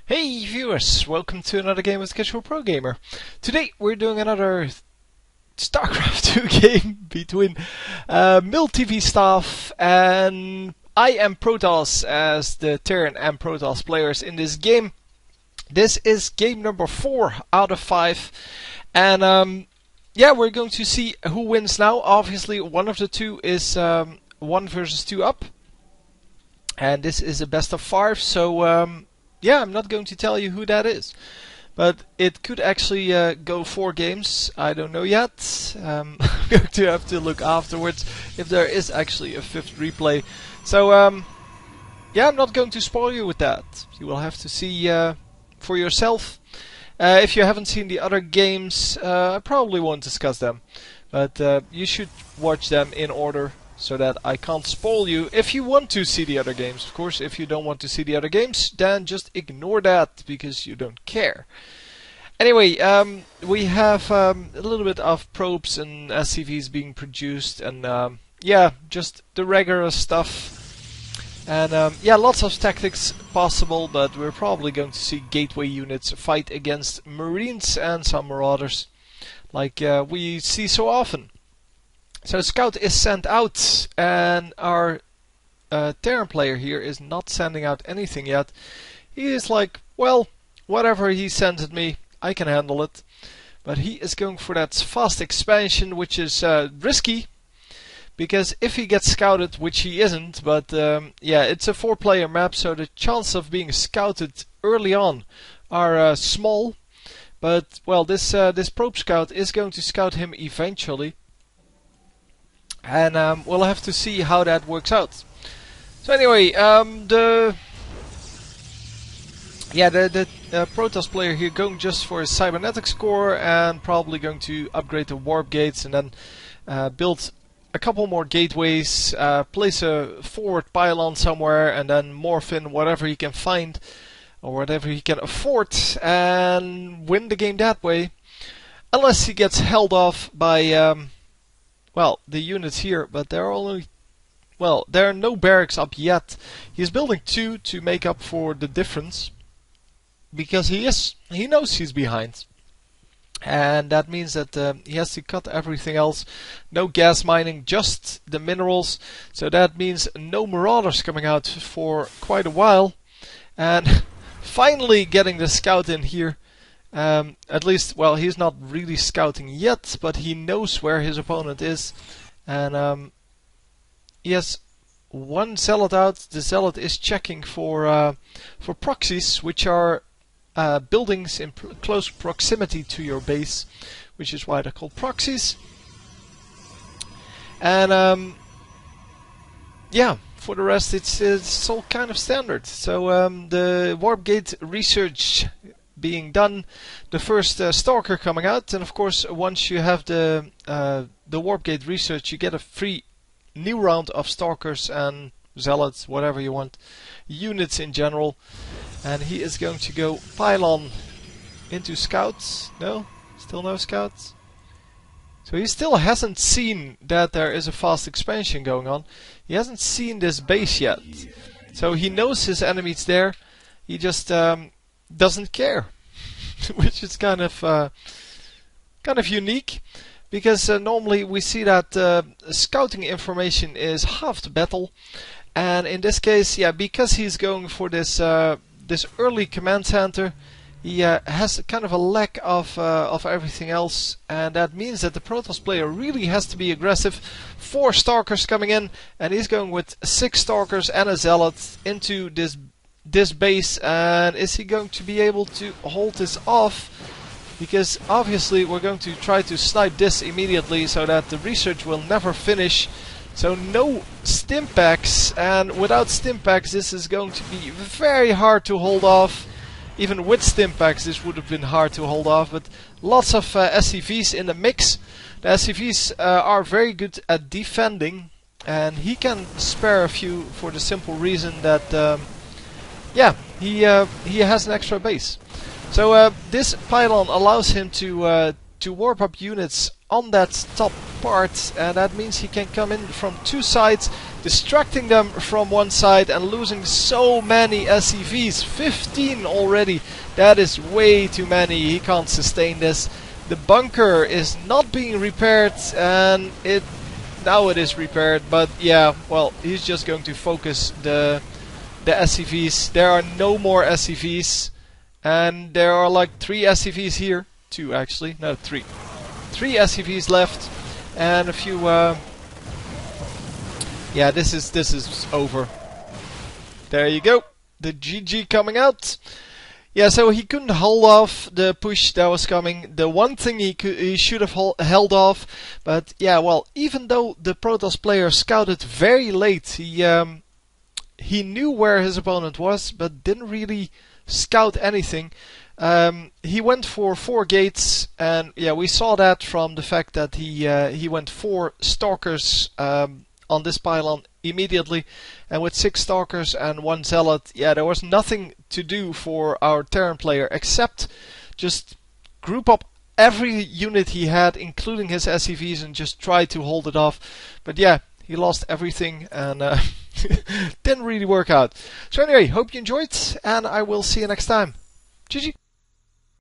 Hey viewers, welcome to another game with CasualProGamer. Today we're doing another StarCraft 2 game between MillTVSTAFF and IMProtoss as the Terran and Protoss players in this game. This is game number 4 out of 5, and yeah, we're going to see who wins now. Obviously one of the two is 1 versus 2 up, and this is a best of 5, so yeah, I'm not going to tell you who that is, but it could actually go 4 games. I don't know yet. I'm going to have to look afterwards if there is actually a 5th replay. So yeah, I'm not going to spoil you with that. You will have to see for yourself. If you haven't seen the other games, I probably won't discuss them, but you should watch them in order, so that I can't spoil you. If you want to see the other games, of course. If you don't want to see the other games, then just ignore that, because you don't care. Anyway, we have a little bit of probes and SCVs being produced, and yeah, just the regular stuff. And yeah, lots of tactics possible, but we're probably going to see gateway units fight against Marines and some Marauders, like we see so often. So Scout is sent out, and our Terran player here is not sending out anything yet. He is like, well, whatever he sends at me, I can handle it. But he is going for that fast expansion, which is risky, because if he gets scouted, which he isn't, but yeah, it's a 4-player map, so the chance of being scouted early on are small. But well, this probe scout is going to scout him eventually. And we'll have to see how that works out. So anyway, the Protoss player here going just for his cybernetics core, and probably going to upgrade the warp gates, and then build a couple more gateways, place a forward pylon somewhere, and then morph in whatever he can find or whatever he can afford, and win the game that way. Unless he gets held off by well, the units here, but there are only, well, there are no barracks up yet. He's building 2 to make up for the difference, because he knows he's behind, and that means that he has to cut everything else. No gas mining, just the minerals. So that means no Marauders coming out for quite a while, and finally getting the scout in here. At least, well, he's not really scouting yet, but he knows where his opponent is, and he has 1 zealot out. The zealot is checking for proxies, which are buildings in close proximity to your base, which is why they're called proxies. And yeah, for the rest, it's all kind of standard. So the warp gate research being done, the first stalker coming out, and of course once you have the warp gate research, you get a free new round of stalkers and zealots, whatever you want, units in general. And he is going to go pylon into scouts. No, still no scouts. So he still hasn't seen that there is a fast expansion going on. He hasn't seen this base yet, so he knows his enemy's there. He just doesn't care, which is kind of unique, because normally we see that scouting information is half the battle, and in this case, yeah, because he's going for this this early command center, he has kind of a lack of everything else, and that means that the Protoss player really has to be aggressive. 4 stalkers coming in, and he's going with 6 stalkers and a zealot into this base. And is he going to be able to hold this off? Because obviously we're going to try to snipe this immediately, so that the research will never finish. So no stim packs, and without stim packs this is going to be very hard to hold off. Even with stim packs this would have been hard to hold off, but lots of SCVs in the mix. The SCVs are very good at defending, and he can spare a few for the simple reason that yeah, he has an extra base. So this pylon allows him to warp up units on that top part, and that means he can come in from 2 sides, distracting them from one side and losing so many SCVs. 15 already. That is way too many. He can't sustain this. The bunker is not being repaired, and now it is repaired, but yeah, well, he's just going to focus the SCVs. There are no more SCVs, and there are like 3 SCVs here. 2 actually, no, 3. 3 SCVs left, and a few. Yeah, this is over. There you go. The GG coming out. Yeah, so he couldn't hold off the push that was coming. The one thing he should have held off, but yeah, well, even though the Protoss player scouted very late, he knew where his opponent was, but didn't really scout anything. He went for 4 gates, and yeah, we saw that from the fact that he went 4 stalkers on this pylon immediately, and with 6 stalkers and 1 zealot, yeah, there was nothing to do for our Terran player except just group up every unit he had, including his SCVs, and just try to hold it off. But yeah, he lost everything, and didn't really work out. So anyway, hope you enjoyed, and I will see you next time. GG.